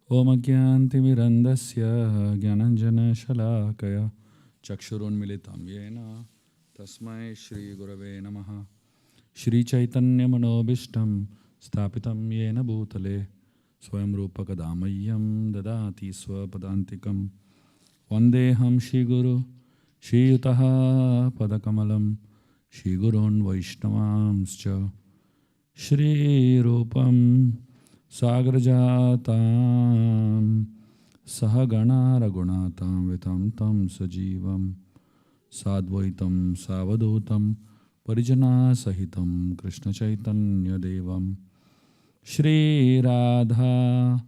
Om Agyantimirandasya Gyananjana Shalakaya Chakshurunmilitam Yena Tasmai Shri Gurave Namaha Shri Chaitanya Manobishtam Sthapitam Yena Bhutale Swayam Rupa Kadamayam Dadati Swapadantikam Vandeham Shri Guru Shri Yutaha Padakamalam Shri Gurun Vaishnavamscha Shri Rupam Sagrajatam Sahagana Ragunatam Vitam Tam Sajivam Sadvaitam Savadutam Parijana Sahitam Krishna Chaitanya Devam Shri Radha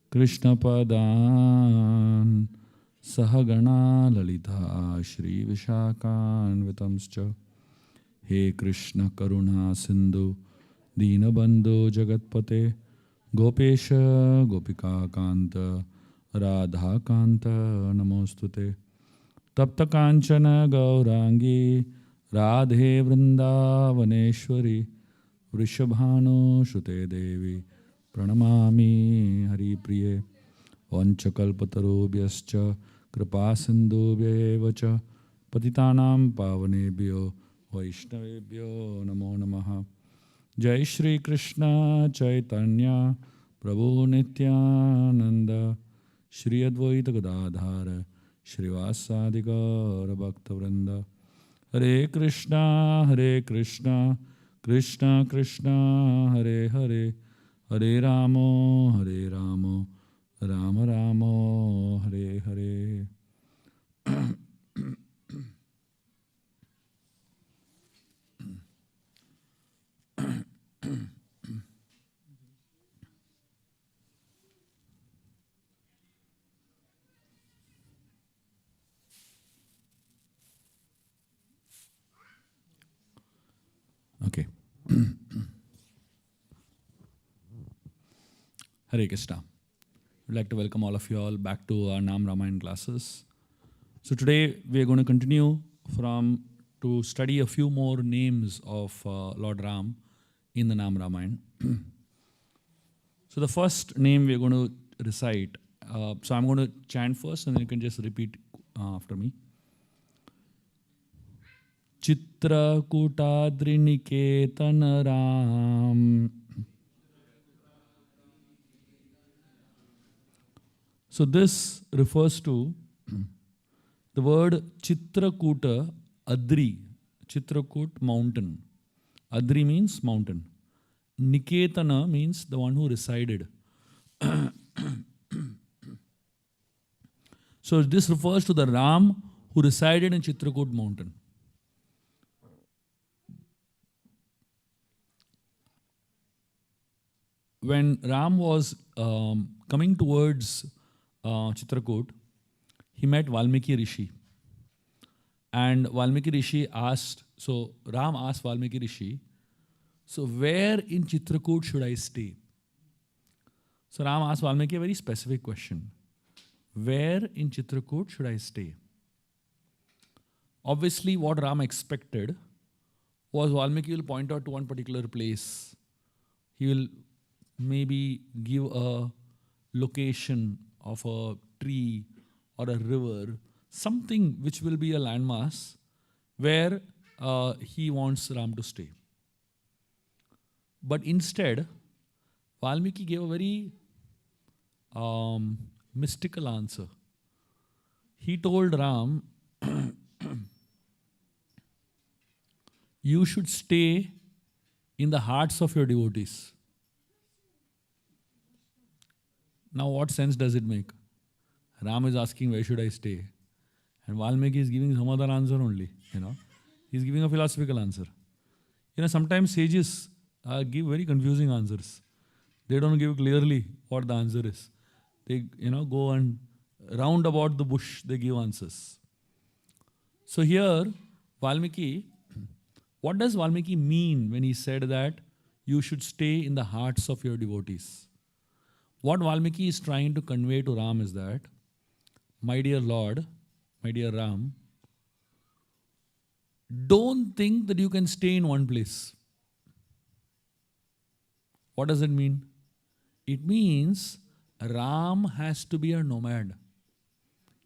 Krishna Padan Sahagana Lalita Shri Vishakan Vitamscha He Krishna Karuna Sindhu Deenabandhu Jagatpate Gopesha Gopika Kanta Radha Kanta Namostute Tapta Kanchana Gaurangi Radhe Vrindavaneshwari Vrishabhanu Shute Devi Pranamami Hari Priye Vanchakalpatarubhyascha Kripasindubhyevacha Patitanam Pavanebhyo Vaishnavebhyo Namo Namaha Jai Shri Krishna Chaitanya Prabhu Nityananda Shri Advaita Gadadhara Shri Vasadi Gaura Bhakta Vrinda Hare Krishna Krishna Krishna Hare Hare Hare Ramo Rama Ramo Hare Hare. Okay. Hare Krishna. I'd like to welcome all of you all back to our Naam Ramayana classes. So today we are going to continue to study a few more names of Lord Ram in the Naam Ramayana. So the first name we are going to recite. So I'm going to chant first and then you can just repeat after me. Chitrakutatriniketan Ram. So this refers to the word Chitrakuta, Adri. Chitrakut, mountain. Adri means mountain. Niketana means the one who resided. So this refers to the Ram who resided in Chitrakoot mountain. When Ram was coming towards Chitrakoot, he met Valmiki Rishi. And Valmiki Rishi asked, so Ram asked Valmiki Rishi, so where in Chitrakoot should I stay? So Ram asked Valmiki a very specific question. Where in Chitrakoot should I stay? Obviously, what Ram expected was Valmiki will point out to one particular place. He will maybe give a location of a tree or a river, something which will be a landmass where he wants Ram to stay. But instead, Valmiki gave a very mystical answer. He told Ram, you should stay in the hearts of your devotees. Now what sense does it make? Ram is asking, where should I stay? And Valmiki is giving some other answer only, He's giving a philosophical answer. Sometimes sages give very confusing answers. They don't give clearly what the answer is. They, go and round about the bush, they give answers. So here, Valmiki, what does Valmiki mean when he said that you should stay in the hearts of your devotees? What Valmiki is trying to convey to Ram is that, my dear Lord, my dear Ram, don't think that you can stay in one place. What does it mean? It means Ram has to be a nomad.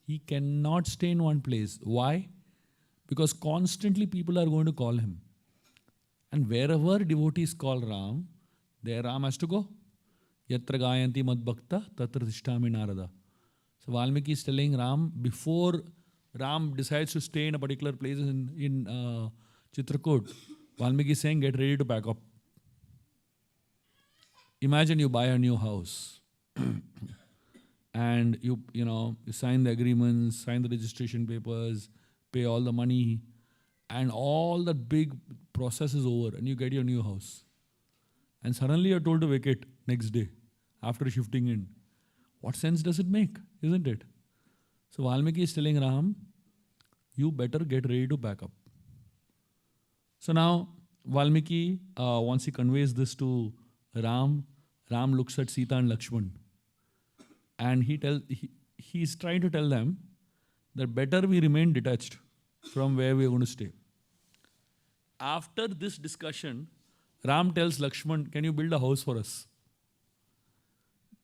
He cannot stay in one place. Why? Because constantly people are going to call him. And wherever devotees call Ram, there Ram has to go. Yatra gayanti mad bhakta tatra tishtami narada. So Valmiki is telling Ram, before Ram decides to stay in a particular place in Chitrakoot, Valmiki is saying, get ready to pack up. Imagine you buy a new house and you sign the agreements, sign the registration papers, pay all the money, and all that big process is over and you get your new house. And suddenly you're told to vacate next day after shifting in. What sense does it make, isn't it? So Valmiki is telling Ram, you better get ready to pack up. So now Valmiki, once he conveys this to Ram, Ram looks at Sita and Lakshman, and he's trying to tell them that better we remain detached from where we are going to stay. After this discussion, Ram tells Lakshman, can you build a house for us?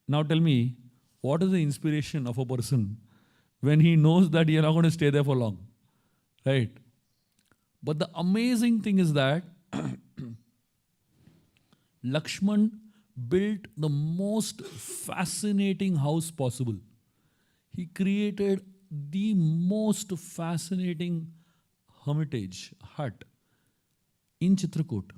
Now tell me, what is the inspiration of a person when he knows that you're not going to stay there for long? Right? But the amazing thing is that Lakshman built the most fascinating house possible. He created the most fascinating hermitage, hut in Chitrakoot,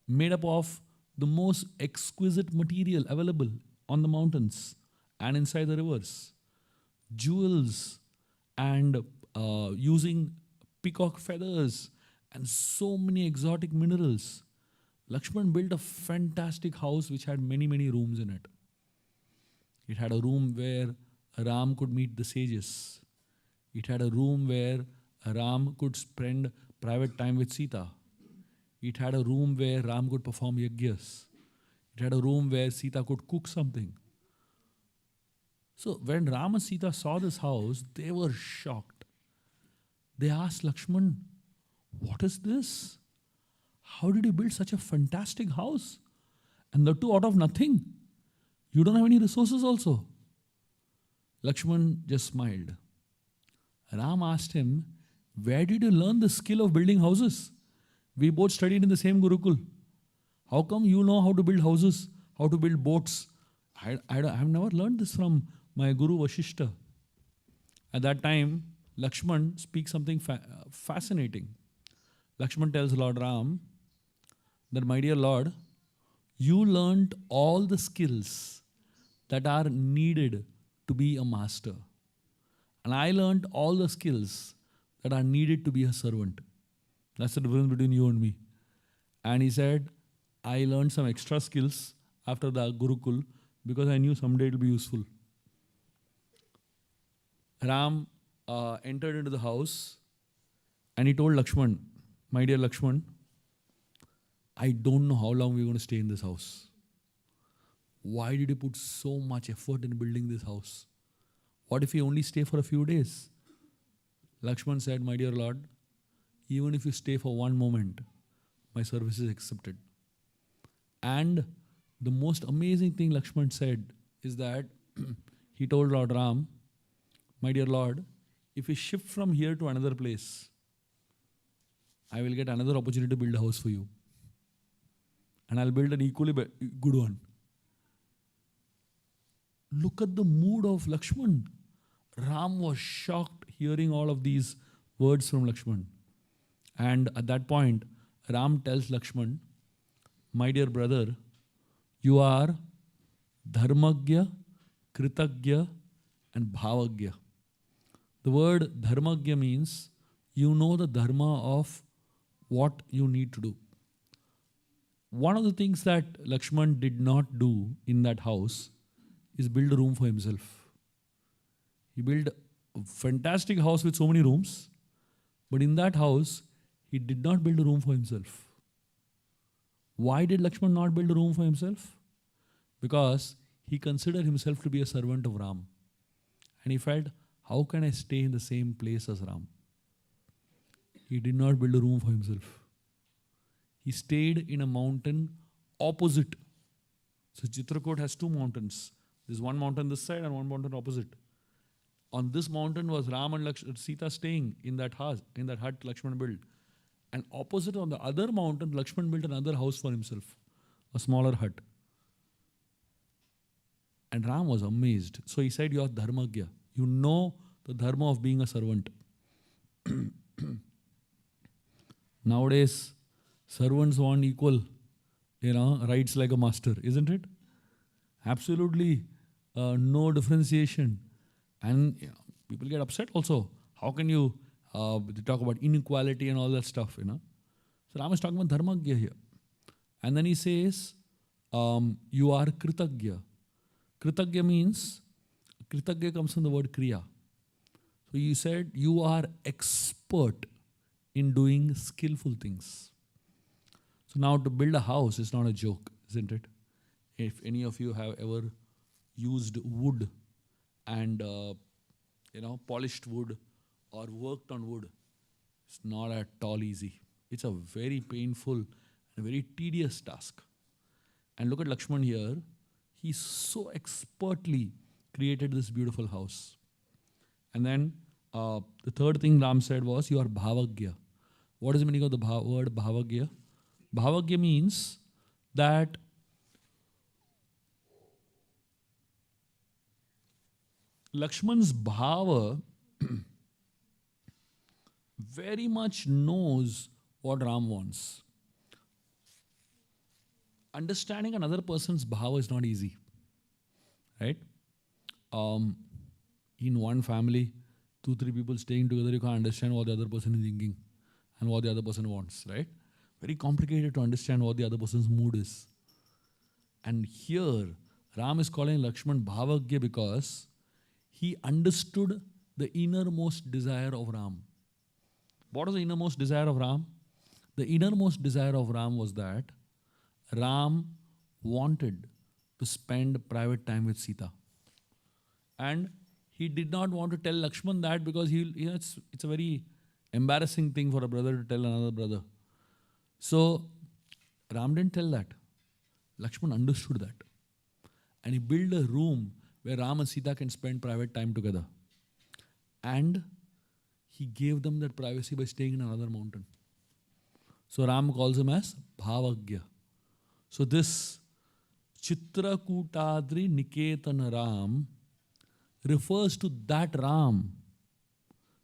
made up of the most exquisite material available on the mountains and inside the rivers. Jewels and using peacock feathers and so many exotic minerals. Lakshman built a fantastic house which had many, many rooms in it. It had a room where Ram could meet the sages. It had a room where Ram could spend private time with Sita. It had a room where Ram could perform yajnas. It had a room where Sita could cook something. So when Ram and Sita saw this house, they were shocked. They asked Lakshman, what is this? How did you build such a fantastic house? And the two out of nothing. You don't have any resources also. Lakshman just smiled. Ram asked him, where did you learn the skill of building houses? We both studied in the same Gurukul. How come you know how to build houses, how to build boats? I have never learned this from my Guru Vashishta. At that time, Lakshman speaks something fascinating. Lakshman tells Lord Ram that, my dear Lord, you learned all the skills that are needed to be a master. And I learned all the skills that are needed to be a servant. That's the difference between you and me. And he said, I learned some extra skills after the Gurukul because I knew someday it will be useful. Ram entered into the house and he told Lakshman, my dear Lakshman, I don't know how long we're going to stay in this house. Why did you put so much effort in building this house? What if we only stay for a few days? Lakshman said, my dear Lord, even if you stay for one moment, my service is accepted. And the most amazing thing Lakshman said is that he told Lord Ram, my dear Lord, if we shift from here to another place, I will get another opportunity to build a house for you. And I'll build an equally good one. Look at the mood of Lakshman. Ram was shocked hearing all of these words from Lakshman. And at that point, Ram tells Lakshman, my dear brother, you are dharmagya, kritagya, and bhavagya. The word dharmagya means you know the dharma of what you need to do. One of the things that Lakshman did not do in that house is build a room for himself. He built a fantastic house with so many rooms, but in that house, he did not build a room for himself. Why did Lakshman not build a room for himself? Because he considered himself to be a servant of Ram. And he felt, how can I stay in the same place as Ram? He did not build a room for himself. He stayed in a mountain opposite. So Chitrakoot has two mountains. There's one mountain this side and one mountain opposite. On this mountain was Ram and Sita staying in that house, in that hut Lakshman built. And opposite on the other mountain, Lakshman built another house for himself, a smaller hut. And Ram was amazed. So he said, you are dharmagya. You know the dharma of being a servant. Nowadays, servants want equal, rights like a master, isn't it? Absolutely no differentiation. And people get upset also. How can you they talk about inequality and all that stuff, So Ram is talking about dharmagya here. And then he says, you are kritagya. Kritagya means, kritagya comes from the word kriya. So he said, you are expert in doing skillful things. So now to build a house is not a joke, isn't it? If any of you have ever used wood and, polished wood or worked on wood, it's not at all easy. It's a very painful and very tedious task. And look at Lakshman here. He so expertly created this beautiful house. And then the third thing Ram said was, you are bhavagya. What is the meaning of the word bhavagya? Bhavagya means that Lakshman's bhava very much knows what Ram wants. Understanding another person's bhava is not easy, right? In one family, 2-3 people staying together, you can't understand what the other person is thinking and what the other person wants, right? Very complicated to understand what the other person's mood is. And here, Ram is calling Lakshman Bhavagya because he understood the innermost desire of Ram. What was the innermost desire of Ram? The innermost desire of Ram was that Ram wanted to spend private time with Sita. And he did not want to tell Lakshman that because it's a very embarrassing thing for a brother to tell another brother. So Ram didn't tell that. Lakshman understood that. And he built a room where Ram and Sita can spend private time together. And he gave them that privacy by staying in another mountain. So Ram calls him as Bhavagya. So this Chitrakutadri Niketan Ram refers to that Ram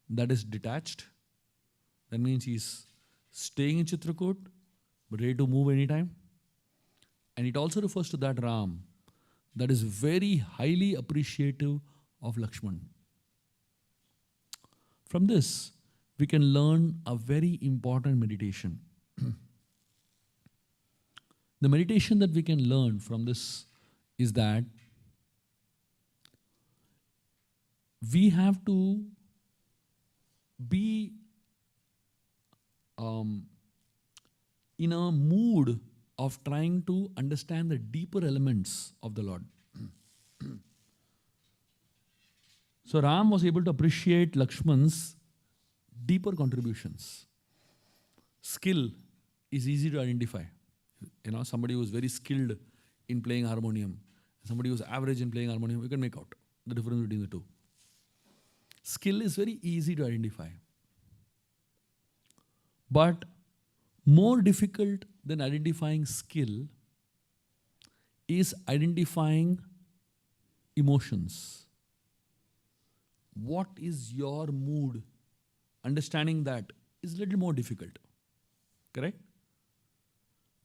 that is detached. That means he's staying in Chitrakoot, but ready to move anytime. And it also refers to that Ram that is very highly appreciative of Lakshman. From this, we can learn a very important meditation. The meditation that we can learn from this is that we have to be in a mood of trying to understand the deeper elements of the Lord. So Ram was able to appreciate Lakshman's deeper contributions. Skill is easy to identify. Somebody who is very skilled in playing harmonium, somebody who is average in playing harmonium, you can make out the difference between the two. Skill is very easy to identify. But more difficult than identifying skill is identifying emotions. What is your mood? Understanding that is a little more difficult. Correct?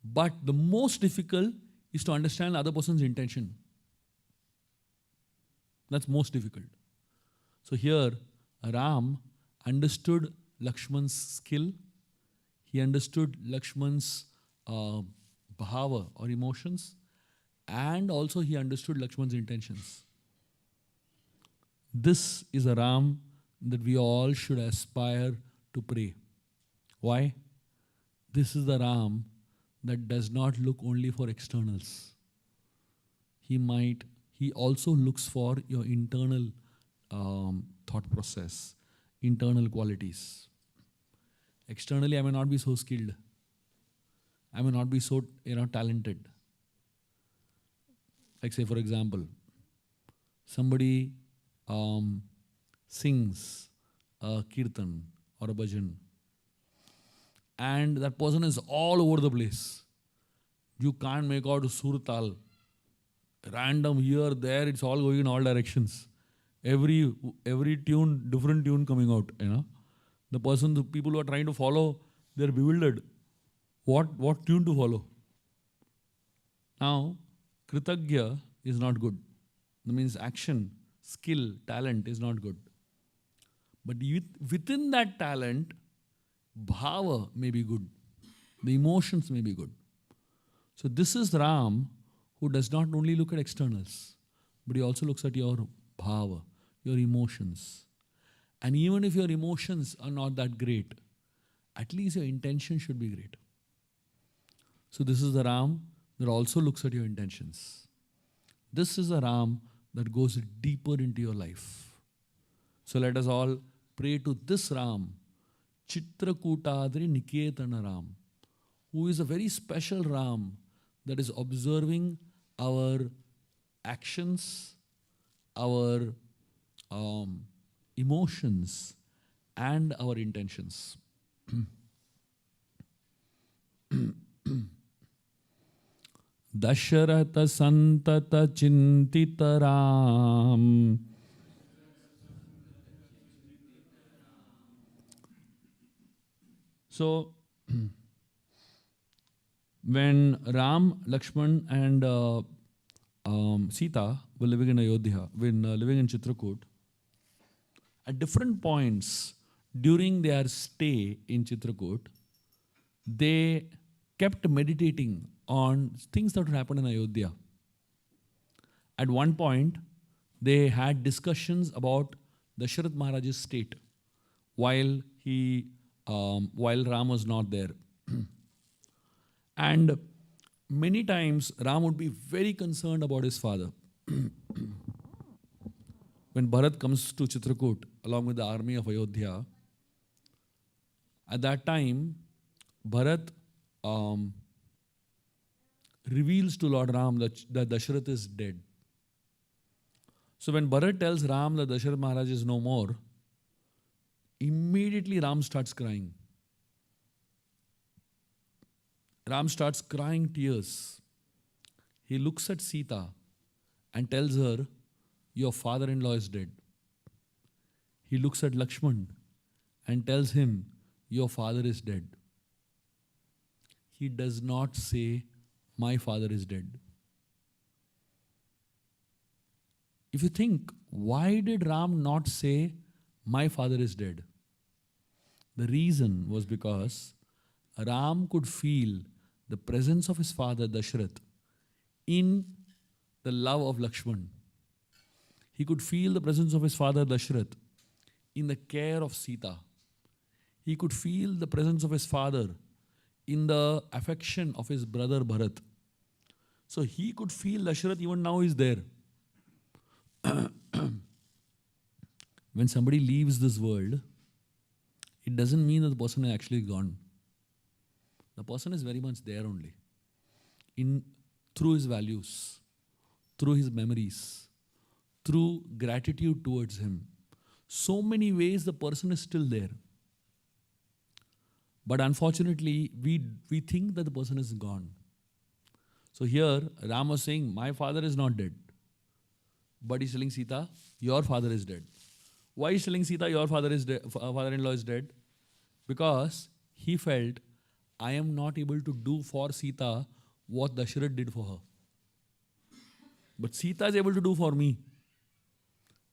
But the most difficult is to understand the other person's intention. That's most difficult. So here, Ram understood Lakshman's skill. He understood Lakshman's bhava or emotions. And also he understood Lakshman's intentions. This is a Ram that we all should aspire to pray. Why? This is the Ram that does not look only for externals. He also looks for your internal thought process, internal qualities. Externally, I may not be so skilled. I may not be so talented. Like say, for example, somebody sings a kirtan or a bhajan, and that person is all over the place. You can't make out surtal. Random here, there, it's all going in all directions. Every tune, different tune coming out. The people who are trying to follow, they're bewildered. What tune to follow? Now, Kritagya is not good. That means action, skill, talent is not good. But within that talent, bhava may be good. The emotions may be good. So this is Ram who does not only look at externals, but he also looks at your bhava, your emotions. And even if your emotions are not that great, at least your intention should be great. So this is the Ram that also looks at your intentions. This is a Ram that goes deeper into your life. So let us all pray to this Ram, Chitrakutadri Niketana Ram, who is a very special Ram that is observing our actions, our emotions, and our intentions. Dasharata Santata Chintita Ram. So, when Ram, Lakshman, and Sita were living in Ayodhya, when living in Chitrakoot, at different points during their stay in Chitrakoot, they kept meditating on things that would happen in Ayodhya. At one point, they had discussions about Dasharath Maharaj's state while Ram was not there. And many times Ram would be very concerned about his father. When Bharat comes to Chitrakoot along with the army of Ayodhya, at that time, Bharat reveals to Lord Ram that Dasharath is dead. So when Bharat tells Ram that Dasharath Maharaj is no more, immediately Ram starts crying. Ram starts crying tears. He looks at Sita and tells her, your father-in-law is dead. He looks at Lakshman and tells him, your father is dead. He does not say, my father is dead. If you think, why did Ram not say, my father is dead? The reason was because Ram could feel the presence of his father Dasharath in the love of Lakshman. He could feel the presence of his father Dasharath in the care of Sita. He could feel the presence of his father in the affection of his brother Bharat. So he could feel Dasharath even now is there. When somebody leaves this world, it doesn't mean that the person is actually gone. The person is very much there only. Through his values, through his memories, through gratitude towards him. So many ways the person is still there. But unfortunately, we think that the person is gone. So here, Ram was saying, my father is not dead. But he's telling Sita, your father is dead. Why is telling Sita, your father-in-law is dead? Because he felt, I am not able to do for Sita what Dasharath did for her. But Sita is able to do for me.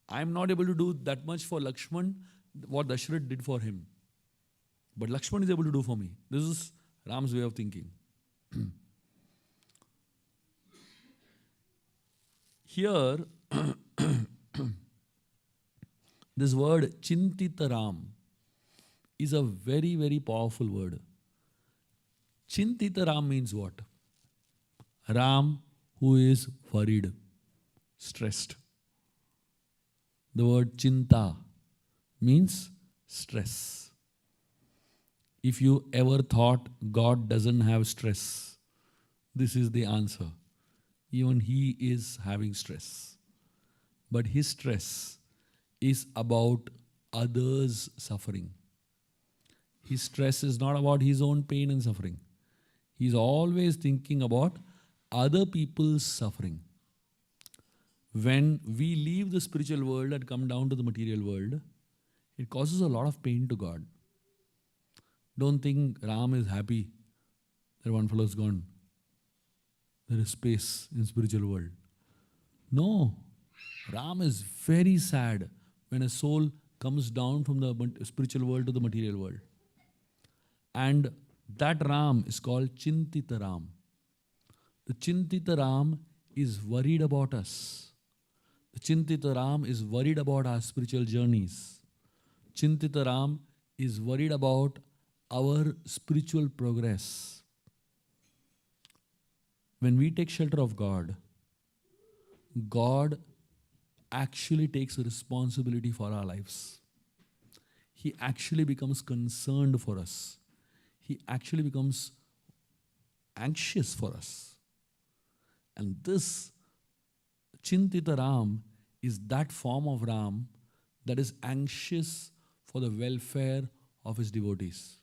I am not able to do that much for Lakshman what Dasharath did for him. But Lakshman is able to do for me. This is Ram's way of thinking. Here, This word Chintitaram is a very, very powerful word. Chintitaram means what? Ram who is worried, stressed. The word Chinta means stress. If you ever thought God doesn't have stress, this is the answer. Even He is having stress. But His stress is about others' suffering. His stress is not about His own pain and suffering. He's always thinking about other people's suffering. When we leave the spiritual world and come down to the material world, it causes a lot of pain to God. Don't think Ram is happy that one fellow is gone. There is space in spiritual world. No. Ram is very sad when a soul comes down from the spiritual world to the material world. And that Ram is called Chintita Ram. The Chintita Ram is worried about us. The Chintita Ram is worried about our spiritual journeys. Chintita Ram is worried about our spiritual progress. When we take shelter of God, God actually takes responsibility for our lives. He actually becomes concerned for us. He actually becomes anxious for us. And this Chintita Ram is that form of Ram that is anxious for the welfare of his devotees.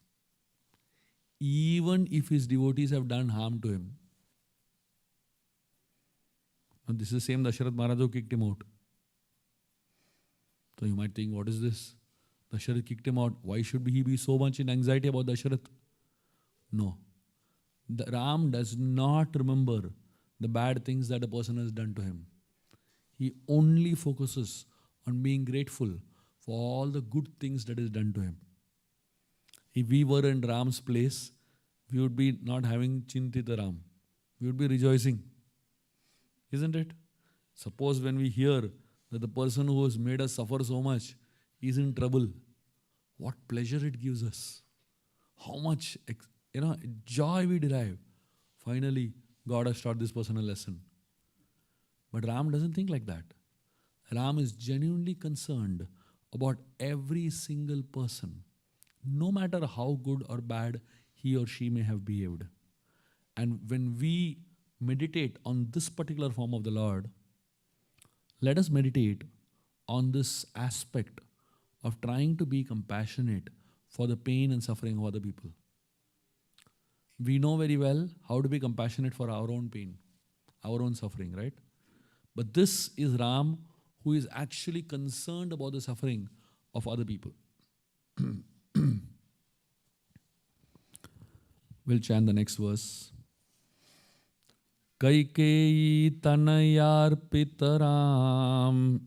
Even if his devotees have done harm to him. And this is the same Dasharath Maharaj who kicked him out. So you might think, what is this? Dasharath kicked him out. Why should he be so much in anxiety about Dasharath? No. The Ram does not remember the bad things that a person has done to him. He only focuses on being grateful for all the good things that is done to him. If we were in Ram's place, we would be not having Chintita Ram. We would be rejoicing. Isn't it? Suppose when we hear that the person who has made us suffer so much is in trouble, what pleasure it gives us. How much joy we derive. Finally, God has taught this person a lesson. But Ram doesn't think like that. Ram is genuinely concerned about every single person, no matter how good or bad he or she may have behaved. And when we meditate on this particular form of the Lord, let us meditate on this aspect of trying to be compassionate for the pain and suffering of other people. We know very well how to be compassionate for our own pain, our own suffering, right? But this is Ram who is actually concerned about the suffering of other people. We'll chant the next verse. Kaikeyi tanayar pitaram.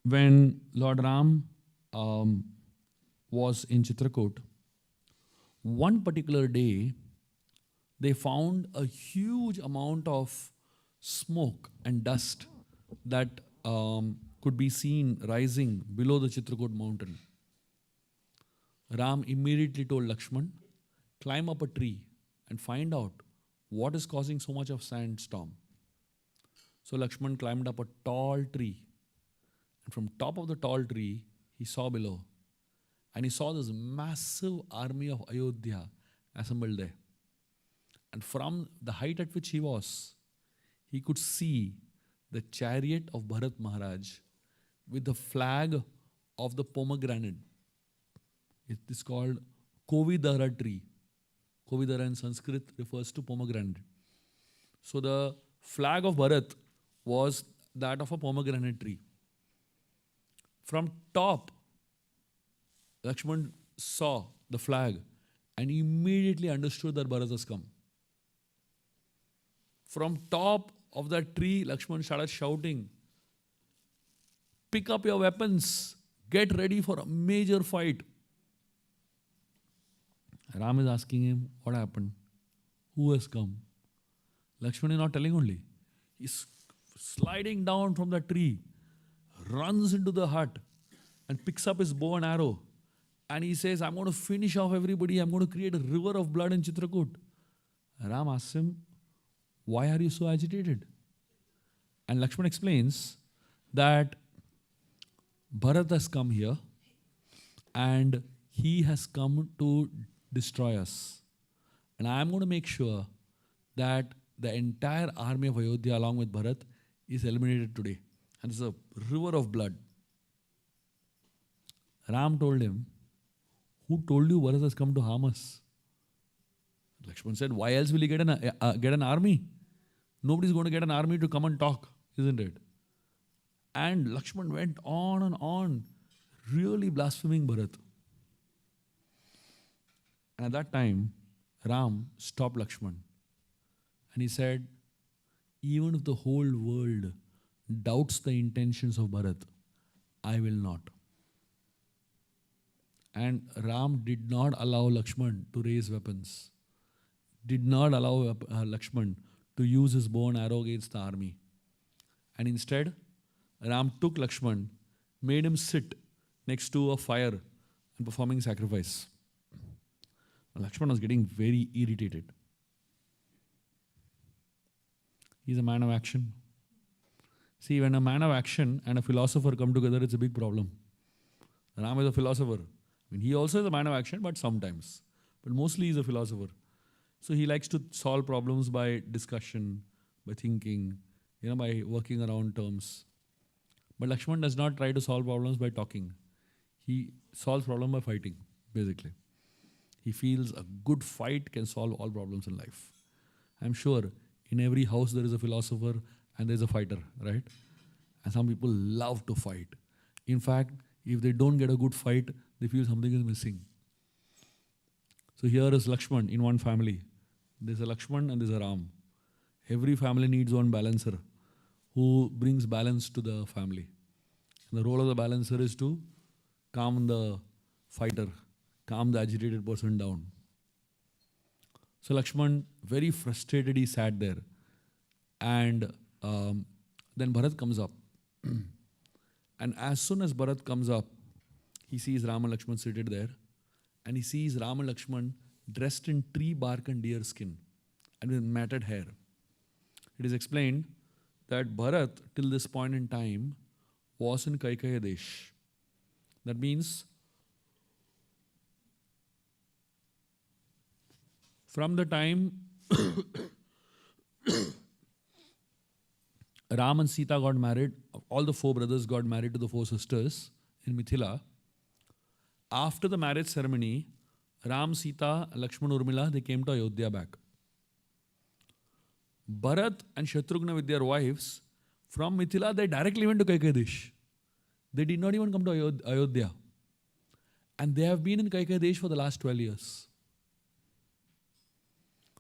When Lord Ram was in Chitrakoot, one particular day, they found a huge amount of smoke and dust that could be seen rising below the Chitrakoot mountain. Ram immediately told Lakshman, climb up a tree and find out what is causing so much of sandstorm. So Lakshman climbed up a tall tree. And from top of the tall tree, he saw below. And he saw this massive army of Ayodhya assembled there. And from the height at which he was, he could see the chariot of Bharat Maharaj with the flag of the pomegranate. It is called Kovidara tree. Kovidara in Sanskrit refers to pomegranate. So the flag of Bharat was that of a pomegranate tree. From top, Lakshman saw the flag and immediately understood that Bharat has come. From top of that tree, Lakshman started shouting, pick up your weapons, get ready for a major fight. Ram is asking him, what happened? Who has come? Lakshman is not telling only. He's sliding down from the tree, runs into the hut, and picks up his bow and arrow. And he says, I'm going to finish off everybody. I'm going to create a river of blood in Chitrakoot. Ram asks him, why are you so agitated? And Lakshman explains that Bharat has come here and he has come to destroy us. And I am going to make sure that the entire army of Ayodhya along with Bharat is eliminated today. And it's a river of blood. Ram told him, who told you Bharat has come to harm us? Lakshman said, why else will he get an army? Nobody's going to get an army to come and talk, isn't it? And Lakshman went on and on, really blaspheming Bharat. And at that time, Ram stopped Lakshman. And he said, even if the whole world doubts the intentions of Bharat, I will not. And Ram did not allow Lakshman to raise weapons. Did not allow Lakshman to use his bow and arrow against the army. And instead, Ram took Lakshman, made him sit next to a fire and performing sacrifice. Lakshman was getting very irritated. He's a man of action. See, when a man of action and a philosopher come together, it's a big problem. Ram is a philosopher. I mean, he also is a man of action, but sometimes. But mostly he's a philosopher. So he likes to solve problems by discussion, by thinking, by working around terms. But Lakshman does not try to solve problems by talking. He solves problems by fighting, basically. He feels a good fight can solve all problems in life. I'm sure in every house there is a philosopher and there's a fighter, right? And some people love to fight. In fact, if they don't get a good fight, they feel something is missing. So here is Lakshman in one family. There's a Lakshman and there's a Ram. Every family needs one balancer who brings balance to the family. And the role of the balancer is to calm the fighter, calm the agitated person down. So Lakshman, very frustrated, he sat there. And then Bharat comes up. And as soon as Bharat comes up, he sees Ram and Lakshman seated there. And he sees Ram and Lakshman dressed in tree bark and deer skin and with matted hair. It is explained that Bharat, till this point in time, was in Kaikeya Desh. That means from the time Ram and Sita got married, all the four brothers got married to the four sisters in Mithila. After the marriage ceremony, Ram, Sita, Lakshman, Urmila, they came to Ayodhya back. Bharat and Shatrugna with their wives, from Mithila, they directly went to Kaikeya Desh. They did not even come to Ayodhya. And they have been in Kaikeya Desh for the last 12 years.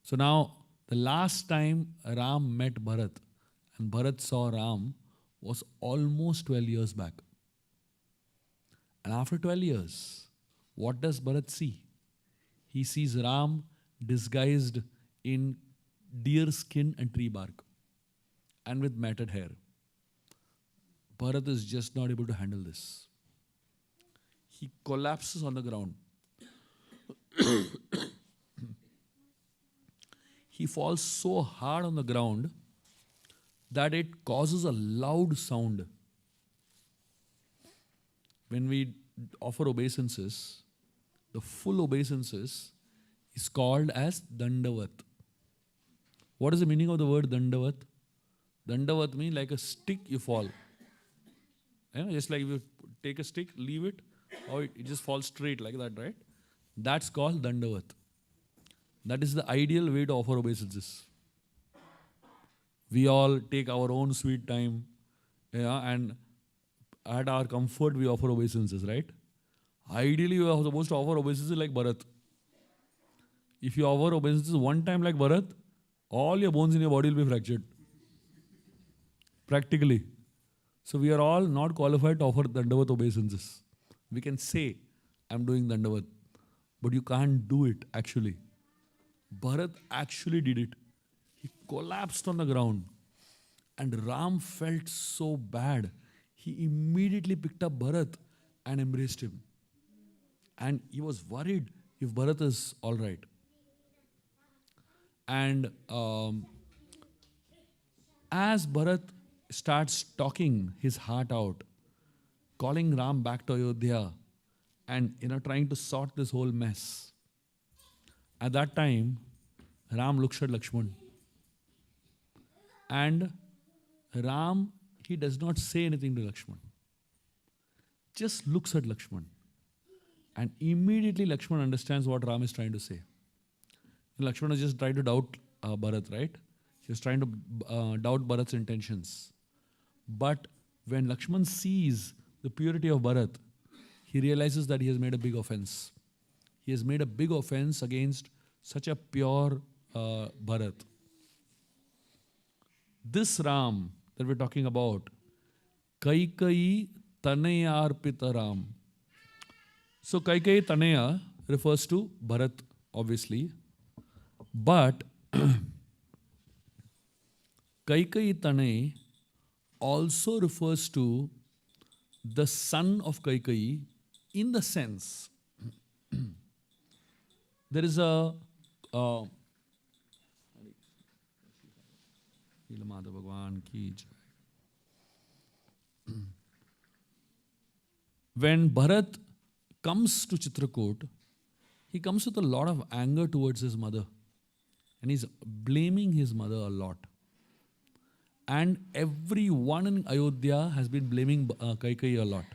So now, the last time Ram met Bharat and Bharat saw Ram was almost 12 years back. And after 12 years, what does Bharat see? He sees Ram disguised in deer skin and tree bark and with matted hair. Bharat is just not able to handle this. He collapses on the ground. He falls so hard on the ground that it causes a loud sound. When we offer obeisances, the full obeisances is called as Dandavat. What is the meaning of the word Dandavat? Dandavat means like a stick you fall. Just like if you take a stick, leave it, or it just falls straight like that, right? That's called Dandavat. That is the ideal way to offer obeisances. We all take our own sweet time, and at our comfort we offer obeisances, right? Ideally, you are supposed to offer obeisances like Bharat. If you offer obeisances one time like Bharat, all your bones in your body will be fractured. Practically. So we are all not qualified to offer Dandavat obeisances. We can say, I'm doing Dandavat, but you can't do it actually. Bharat actually did it. He collapsed on the ground And Ram felt so bad. He immediately picked up Bharat and embraced him. And he was worried if Bharat is all right. And as Bharat starts talking his heart out, calling Ram back to Ayodhya, and trying to sort this whole mess. At that time, Ram looks at Lakshman, and Ram, he does not say anything to Lakshman, just looks at Lakshman, and immediately Lakshman understands what Ram is trying to say. Lakshman is just trying to doubt Bharat, right? He was trying to doubt Bharat's intentions. But when Lakshman sees the purity of Bharat, he realizes that he has made a big offense. He has made a big offense against such a pure Bharat. This Ram that we're talking about, Kaikai Tanayarpita Ram. So Kaikai Tanaya refers to Bharat, obviously. But Kaikai Tanay also refers to the son of Kaikai, in the sense there is a when Bharat comes to Chitrakoot, he comes with a lot of anger towards his mother. And he's blaming his mother a lot. And everyone in Ayodhya has been blaming Kaikai a lot.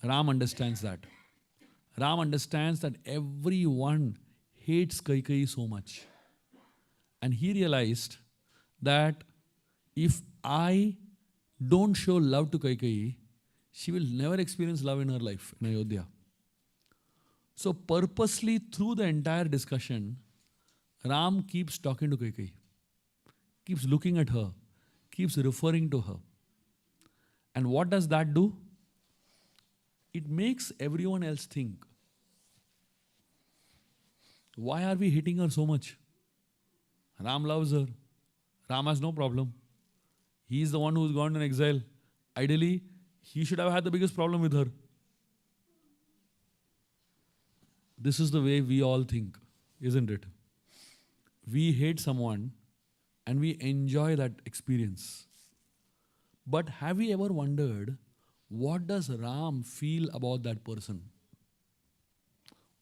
Ram understands that. Ram understands that everyone hates Kaikai so much. And he realized that if I don't show love to Kaikai, she will never experience love in her life in Ayodhya. So purposely through the entire discussion, Ram keeps talking to Kaikai, keeps looking at her, keeps referring to her. And what does that do? It makes everyone else think, why are we hating her so much? Ram loves her. Ram has no problem. He is the one who's gone in exile. Ideally, he should have had the biggest problem with her. This is the way we all think, isn't it? We hate someone and we enjoy that experience. But have we ever wondered, what does Ram feel about that person?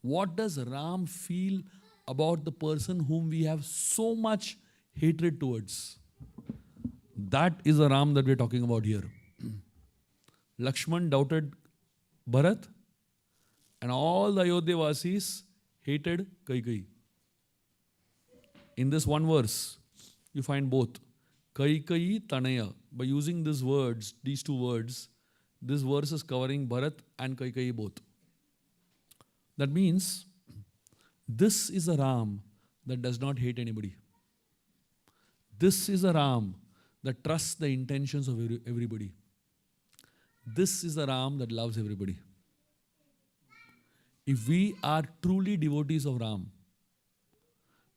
What does Ram feel about the person whom we have so much hatred towards? That is the Ram that we're talking about here. Lakshman doubted Bharat, and all the Ayodhya Vasis hated Kaikai. In this one verse, you find both. Kaikai Tanaya. By using these words, these two words, this verse is covering Bharat and Kaikai both. That means this is a Ram that does not hate anybody. This is a Ram that trusts the intentions of everybody. This is a Ram that loves everybody. If we are truly devotees of Ram,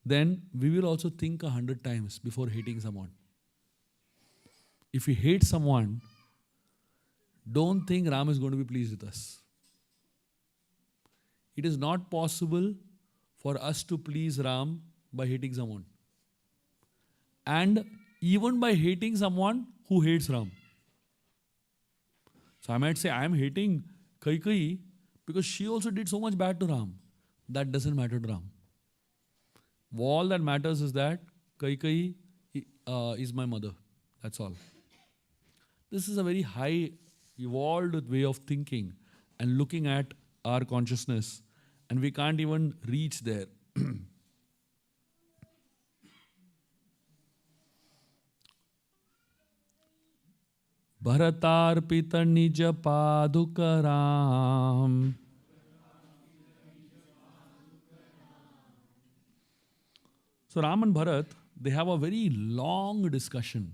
then we will also think 100 times before hating someone. If we hate someone, don't think Ram is going to be pleased with us. It is not possible for us to please Ram by hating someone. And even by hating someone who hates Ram. So I might say, I am hating Kaikai because she also did so much bad to Ram. That doesn't matter to Ram. All that matters is that Kaikai is my mother. That's all. This is a very high, evolved way of thinking and looking at our consciousness, and we can't even reach there. Bharatarpita nija padukaram. So Ram and Bharat, they have a very long discussion.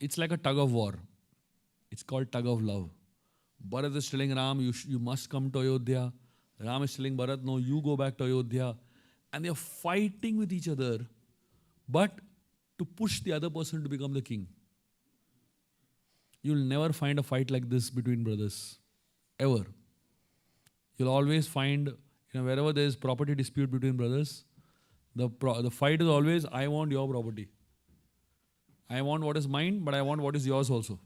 It's like a tug of war. It's called tug of love. Bharat is telling Ram, you must come to Ayodhya. Ram is telling Bharat, no, you go back to Ayodhya. And they are fighting with each other. But to push the other person to become the king. You'll never find a fight like this between brothers. Ever. You'll always find, wherever there is property dispute between brothers, the fight is always, I want your property. I want what is mine, but I want what is yours also.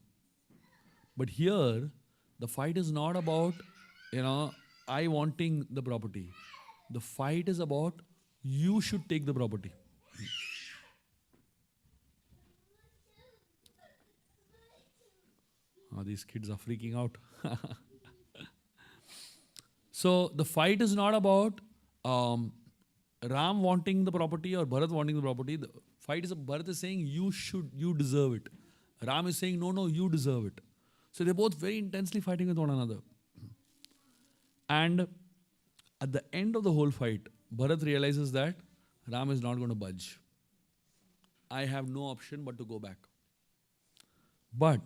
But here, the fight is not about, I wanting the property. The fight is about, you should take the property. Oh, these kids are freaking out. So the fight is not about Ram wanting the property or Bharat wanting the property. The fight is, Bharat is saying, you deserve it. Ram is saying, no, you deserve it. So they're both very intensely fighting with one another. And at the end of the whole fight, Bharat realizes that Ram is not going to budge. I have no option but to go back. But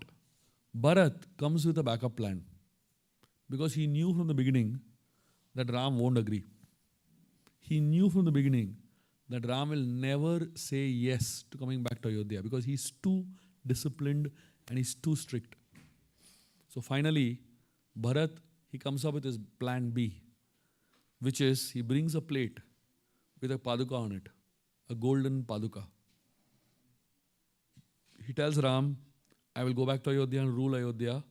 Bharat comes with a backup plan because he knew from the beginning that Ram won't agree. He knew from the beginning that Ram will never say yes to coming back to Ayodhya because he's too disciplined and he's too strict. So finally, Bharat, he comes up with his plan B, which is he brings a plate with a paduka on it, a golden paduka. He tells Ram, I will go back to Ayodhya and rule Ayodhya,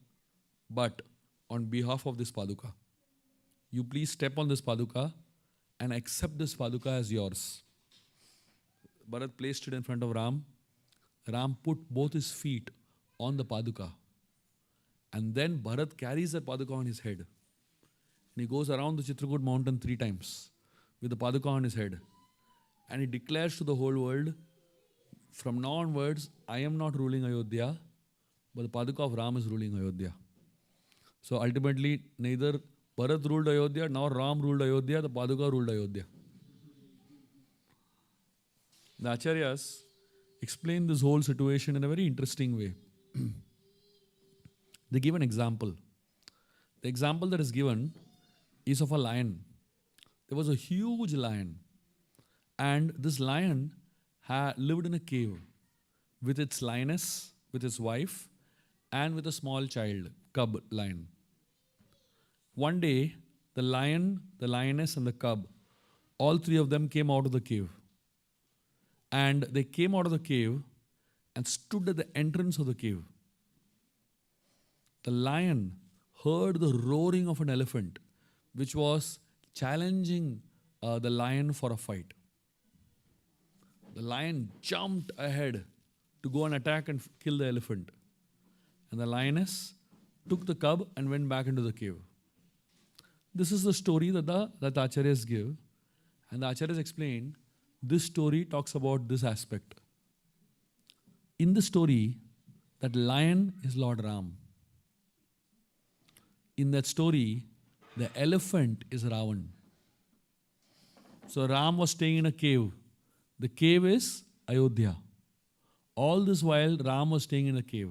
but on behalf of this paduka, you please step on this paduka and accept this paduka as yours. Bharat placed it in front of Ram. Ram put both his feet on the paduka. And then Bharat carries that paduka on his head. And he goes around the Chitrakoot mountain 3 times with the paduka on his head. And he declares to the whole world, from now onwards, I am not ruling Ayodhya, but the paduka of Ram is ruling Ayodhya. So ultimately, neither Bharat ruled Ayodhya, nor Ram ruled Ayodhya, the paduka ruled Ayodhya. The Acharyas explain this whole situation in a very interesting way. They give an example. The example that is given is of a lion. There was a huge lion, and this lion lived in a cave with its lioness, with its wife, and with a small child, cub lion. One day, the lion, the lioness, and the cub, all 3 of them came out of the cave. And they came out of the cave and stood at the entrance of the cave. The lion heard the roaring of an elephant, which was challenging the lion for a fight. The lion jumped ahead to go and attack and kill the elephant. And the lioness took the cub and went back into the cave. This is the story that the Acharyas give. And the Acharyas explain, this story talks about this aspect. In the story, that lion is Lord Ram. In that story, the elephant is Ravan. So Ram was staying in a cave. The cave is Ayodhya. All this while, Ram was staying in a cave.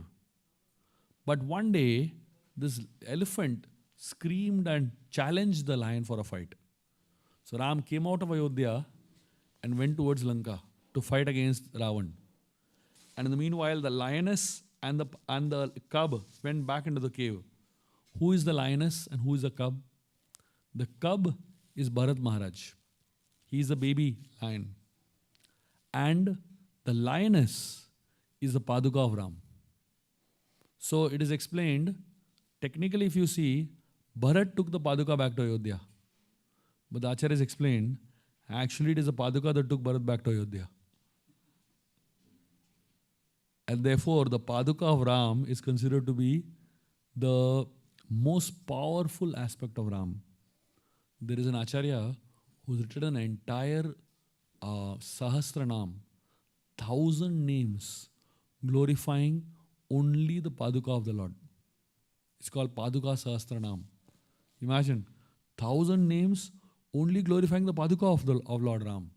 But one day, this elephant screamed and challenged the lion for a fight. So Ram came out of Ayodhya and went towards Lanka to fight against Ravan. And in the meanwhile, the lioness and the cub went back into the cave. Who is the lioness and who is the cub? The cub is Bharat Maharaj. He is the baby lion. And the lioness is the paduka of Ram. So it is explained, technically if you see, Bharat took the paduka back to Ayodhya. But the Acharyas explained, actually it is the paduka that took Bharat back to Ayodhya. And therefore the paduka of Ram is considered to be the most powerful aspect of Ram. There is an Acharya who's written an entire Sahasranam, 1,000 names glorifying only the paduka of the Lord. It's called Paduka Sahasranam. Imagine, 1,000 names only glorifying the paduka of Lord Ram.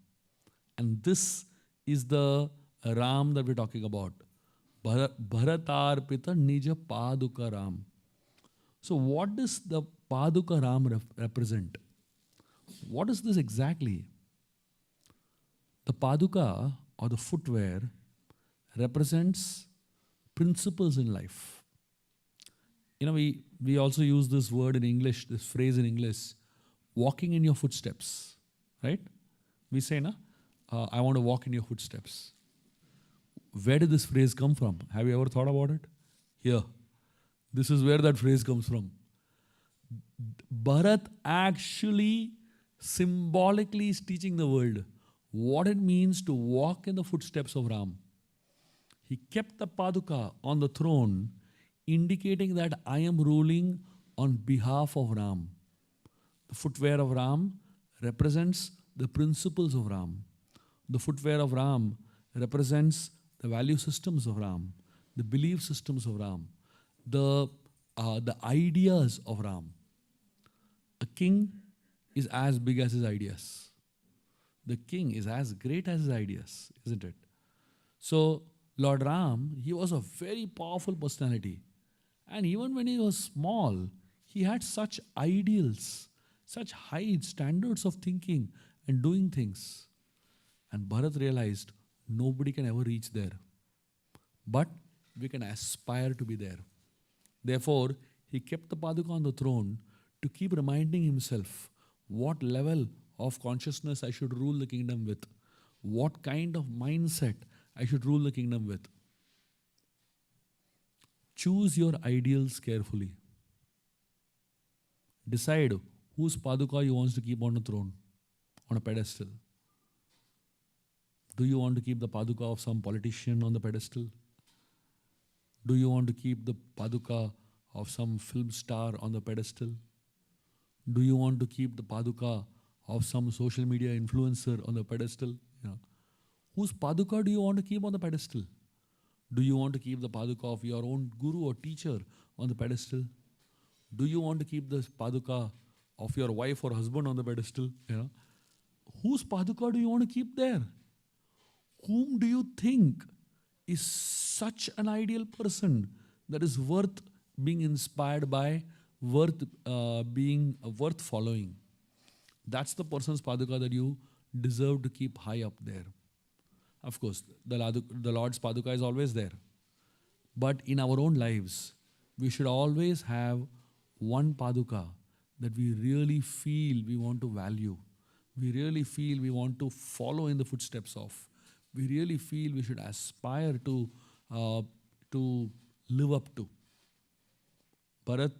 And this is the Ram that we're talking about. Bharatarpita Nija Paduka Ram. So what does the Paduka Ram represent? What is this exactly? The Paduka or the footwear represents principles in life. We also use this word in English, this phrase in English, walking in your footsteps, right? We say, I want to walk in your footsteps. Where did this phrase come from? Have you ever thought about it? Here. This is where that phrase comes from. Bharat actually symbolically is teaching the world what it means to walk in the footsteps of Ram. He kept the Paduka on the throne, indicating that I am ruling on behalf of Ram. The footwear of Ram represents the principles of Ram. The footwear of Ram represents the value systems of Ram, the belief systems of Ram, the ideas of Ram. A king is as big as his ideas. The king is as great as his ideas, isn't it? So, Lord Ram, he was a very powerful personality. And even when he was small, he had such ideals, such high standards of thinking and doing things. And Bharat realized nobody can ever reach there. But we can aspire to be there. Therefore, he kept the Paduka on the throne to keep reminding himself what level of consciousness I should rule the kingdom with, what kind of mindset I should rule the kingdom with. Choose your ideals carefully. Decide whose Paduka you want to keep on the throne, on a pedestal. Do you want to keep the Paduka of some politician on the pedestal? Do you want to keep the Paduka of some film star on the pedestal? Do you want to keep the Paduka of some social media influencer on the pedestal? Whose Paduka do you want to keep on the pedestal? Do you want to keep the Paduka of your own guru or teacher on the pedestal? Do you want to keep the Paduka of your wife or husband on the pedestal? Whose Paduka do you want to keep there? Whom do you think is such an ideal person that is worth being inspired by, worth following? That's the person's Paduka that you deserve to keep high up there. Of course, the Lord's Paduka is always there. But in our own lives, we should always have one Paduka that we really feel we want to value. We really feel we want to follow in the footsteps of. We really feel we should aspire to live up to. Bharat,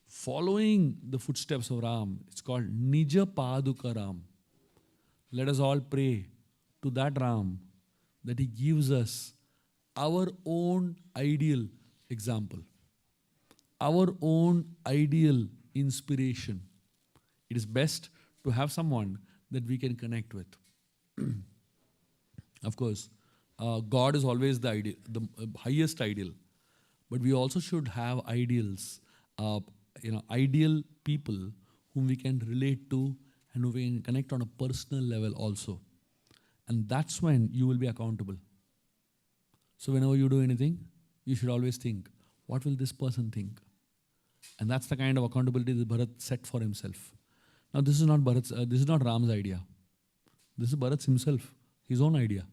following the footsteps of Ram, it's called Nija Paduka Ram. Let us all pray to that Ram that he gives us our own ideal example, our own ideal inspiration. It is best to have someone that we can connect with. Of course, God is always the ideal, the highest ideal. But we also should have ideals, ideal people whom we can relate to and who we can connect on a personal level also. And that's when you will be accountable. So whenever you do anything, you should always think, what will this person think? And that's the kind of accountability that Bharat set for himself. Now this is not Ram's idea. This is Bharat's himself, his own idea.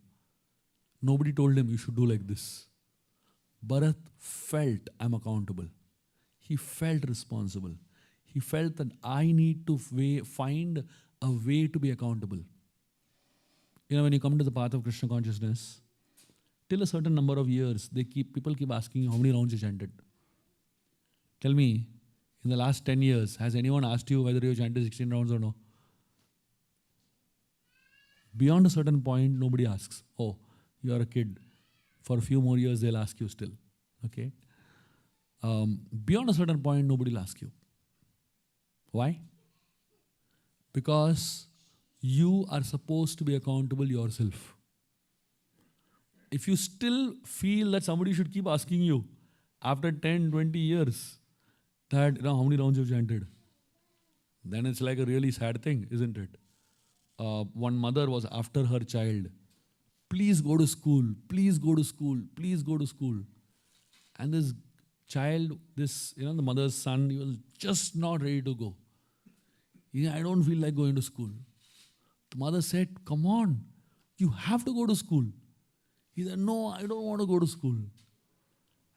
Nobody told him you should do like this. Bharat felt I'm accountable. He felt responsible. He felt that I need to find a way to be accountable. When you come to the path of Krishna consciousness, till a certain number of years, people keep asking you how many rounds you chanted. Tell me, in the last 10 years, has anyone asked you whether you chanted 16 rounds or no? Beyond a certain point, nobody asks. Oh, you are a kid. For a few more years, they'll ask you still. Okay? Beyond a certain point, nobody will ask you. Why? Because you are supposed to be accountable yourself. If you still feel that somebody should keep asking you after 10, 20 years that how many rounds you've chanted, then it's like a really sad thing, isn't it? One mother was after her child. Please go to school, please go to school, please go to school. And this child, the mother's son, he was just not ready to go. I don't feel like going to school. The mother said, come on, you have to go to school. He said, no, I don't want to go to school.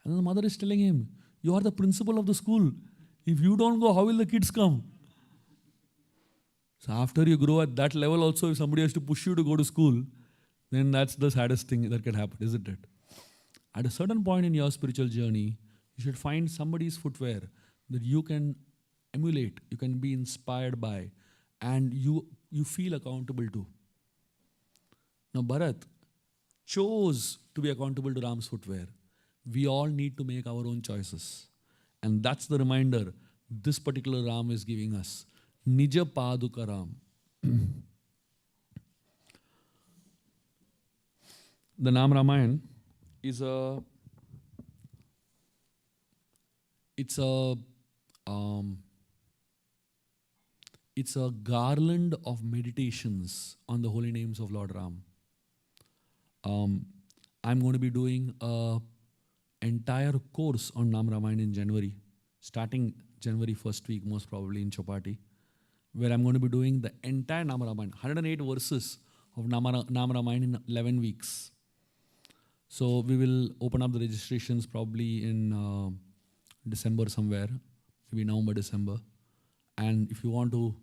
And the mother is telling him, you are the principal of the school. If you don't go, how will the kids come? So after you grow at that level also, if somebody has to push you to go to school, then that's the saddest thing that can happen, isn't it? At a certain point in your spiritual journey, you should find somebody's footwear that you can emulate, you can be inspired by, and you feel accountable to. Now, Bharat chose to be accountable to Ram's footwear. We all need to make our own choices. And that's the reminder this particular Ram is giving us. Nija Paduka Ram. The Naam Ramayana is it's a garland of meditations on the holy names of Lord Ram. I'm going to be doing an entire course on Naam Ramayana in January, starting January first week, most probably in Chopati, where I'm going to be doing the entire Naam Ramayana, 108 verses of Naam Ramayana in 11 weeks. So we will open up the registrations probably in December somewhere, maybe November, December. And if you want to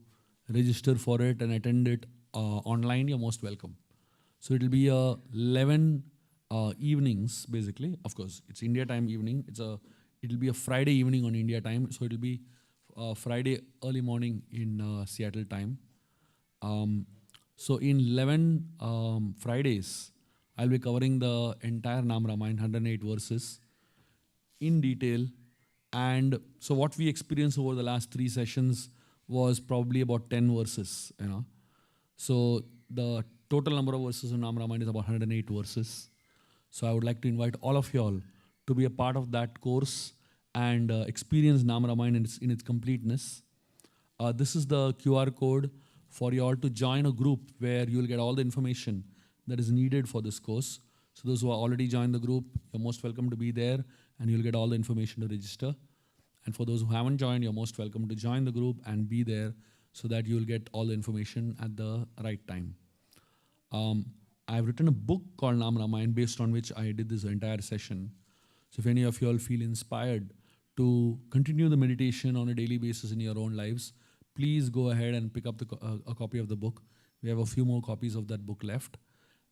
register for it and attend it online, you're most welcome. So it'll be 11 evenings, basically. Of course, it's India time evening. It'll be a Friday evening on India time. So it'll be Friday early morning in Seattle time. So in 11 Fridays, I'll be covering the entire Naam Ramayana, 108 verses in detail. And so what we experienced over the last 3 sessions was probably about 10 verses, So the total number of verses in Naam Ramayana is about 108 verses. So I would like to invite all of you all to be a part of that course and experience Naam Ramayana in its completeness. This is the QR code for you all to join a group where you will get all the information that is needed for this course. So those who are already joined the group, you're most welcome to be there and you'll get all the information to register. And for those who haven't joined, you're most welcome to join the group and be there so that you'll get all the information at the right time. I've written a book called Naam Ramayana based on which I did this entire session. So if any of you all feel inspired to continue the meditation on a daily basis in your own lives, please go ahead and pick up a copy of the book. We have a few more copies of that book left.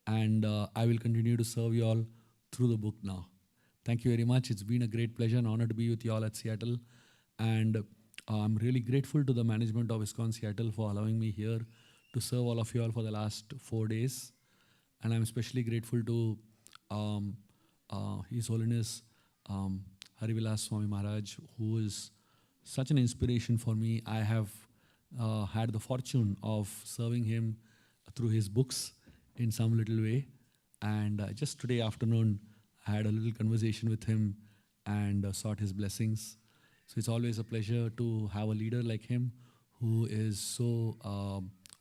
And I will continue to serve you all through the book now. Thank you very much. It's been a great pleasure and honor to be with you all at Seattle. And I'm really grateful to the management of ISKCON Seattle for allowing me here to serve all of you all for the last 4 days. And I'm especially grateful to His Holiness Harivilas Swami Maharaj, who is such an inspiration for me. I have had the fortune of serving him through his books in some little way. And just today afternoon, I had a little conversation with him and sought his blessings. So it's always a pleasure to have a leader like him who is so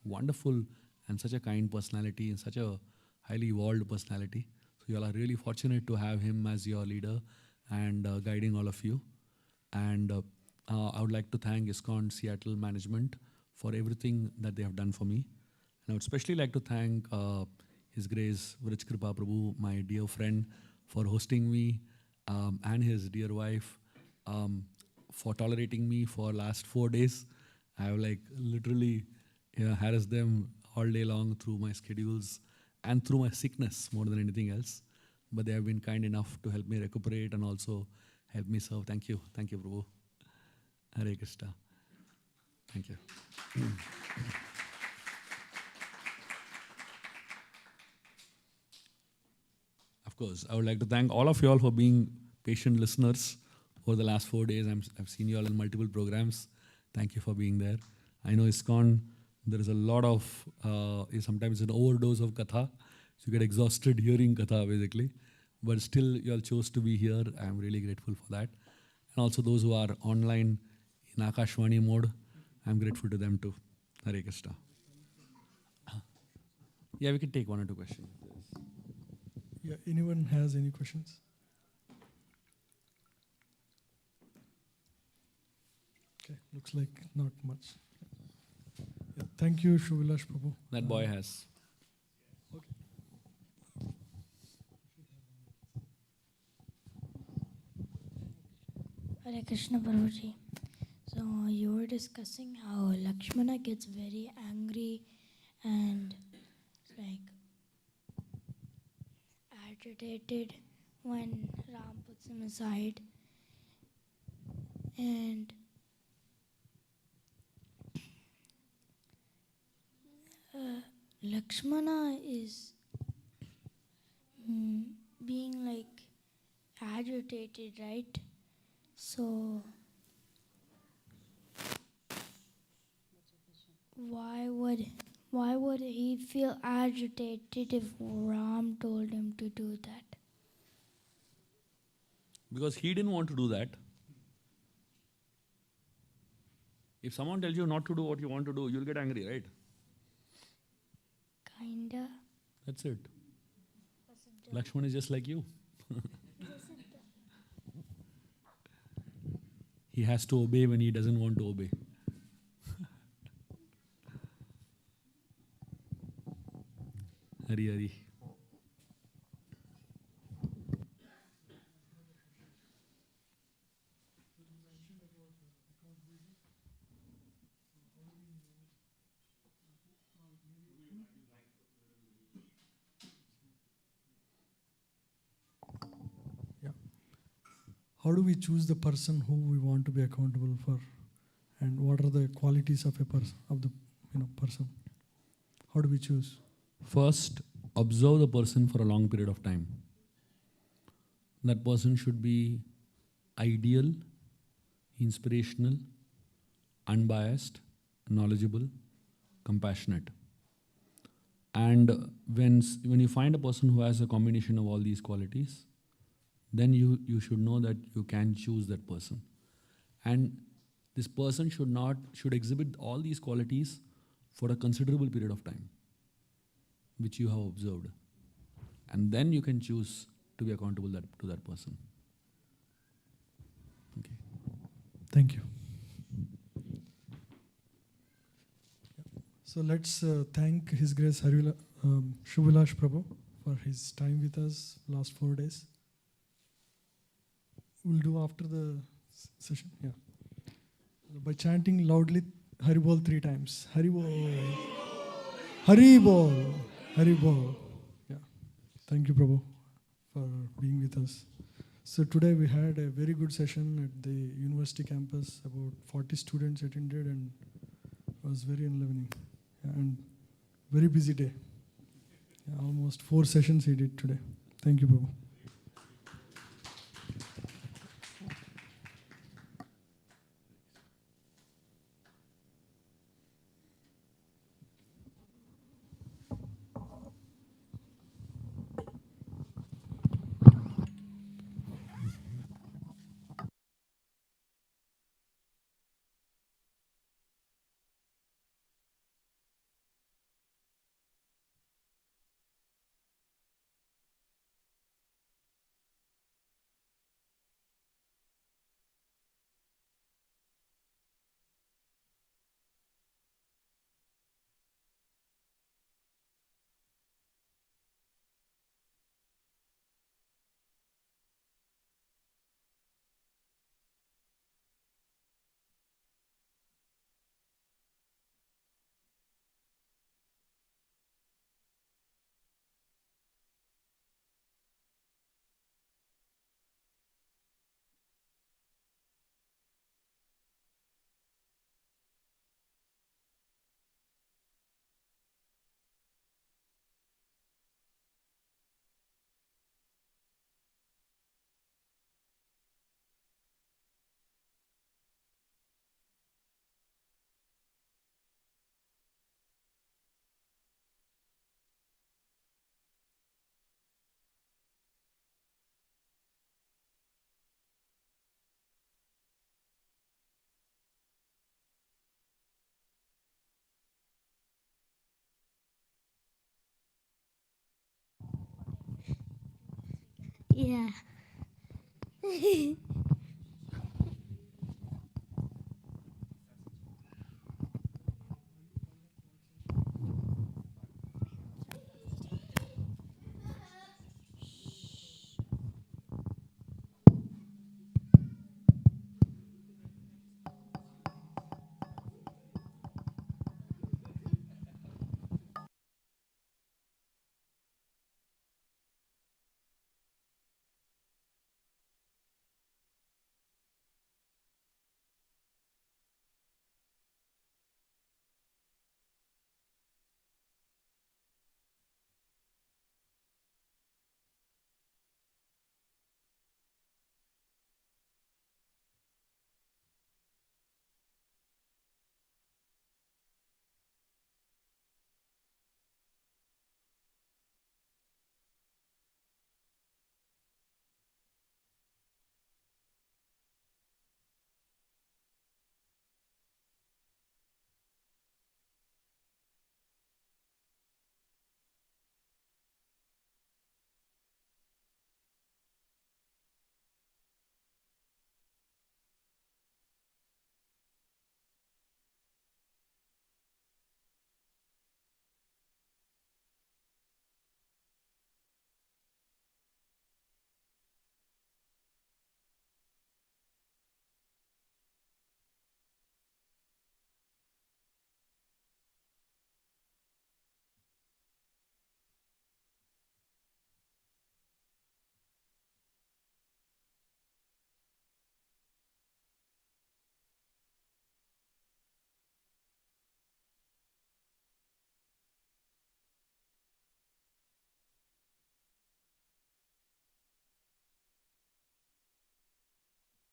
wonderful and such a kind personality and such a highly evolved personality. So you all are really fortunate to have him as your leader and guiding all of you. And I would like to thank ISKCON Seattle management for everything that they have done for me. And I would especially like to thank His Grace Vilas Prabhu, my dear friend, for hosting me, and his dear wife for tolerating me for last 4 days. I have literally harassed them all day long through my schedules and through my sickness more than anything else. But they have been kind enough to help me recuperate and also help me serve. Thank you. Thank you, Prabhu. Hare Krishna. Thank you. Of course, I would like to thank all of you all for being patient listeners over the last 4 days. I've seen you all in multiple programs. Thank you for being there. I know ISKCON, there is a lot of, sometimes an overdose of katha. So you get exhausted hearing katha, basically. But still, you all chose to be here. I'm really grateful for that. And also those who are online in Akashvani mode, I'm grateful to them too. Hare Krishna. Yeah, we can take 1 or 2 questions. Yeah, anyone has any questions? Okay, looks like not much. Yeah, thank you, Shuba Vilas Prabhu. That boy has. Okay. Hare Krishna Prabhuji. So you were discussing how Lakshmana gets very angry and like agitated when Ram puts him aside. And Lakshmana is mm, being like agitated, right? So why would he feel agitated if Ram told him to do that? Because he didn't want to do that. If someone tells you not to do what you want to do, you'll get angry, right? Kinda. That's it. Lakshman is just like you. He has to obey when he doesn't want to obey. Hari Hari. Yeah. How do we choose the person who we want to be accountable for, and what are the qualities of a person person? How do we choose? First, observe the person for a long period of time. That person should be ideal, inspirational, unbiased, knowledgeable, compassionate. And when you find a person who has a combination of all these qualities, then you should know that you can choose that person. And this person should exhibit all these qualities for a considerable period of time, which you have observed. And then you can choose to be accountable to that person. Okay. Thank you. So let's thank His Grace Shuba Vilas Prabhu for his time with us last 4 days. We'll do after the session. Yeah. By chanting loudly Hari Bol 3 times. Hari Bol. Hari Bol. Hari Bol. Yeah. Thank you, Prabhu, for being with us. So today we had a very good session at the university campus. About 40 students attended, and it was very enlivening. Yeah, and very busy day. Yeah, almost 4 sessions he did today. Thank you, Prabhu. Yeah.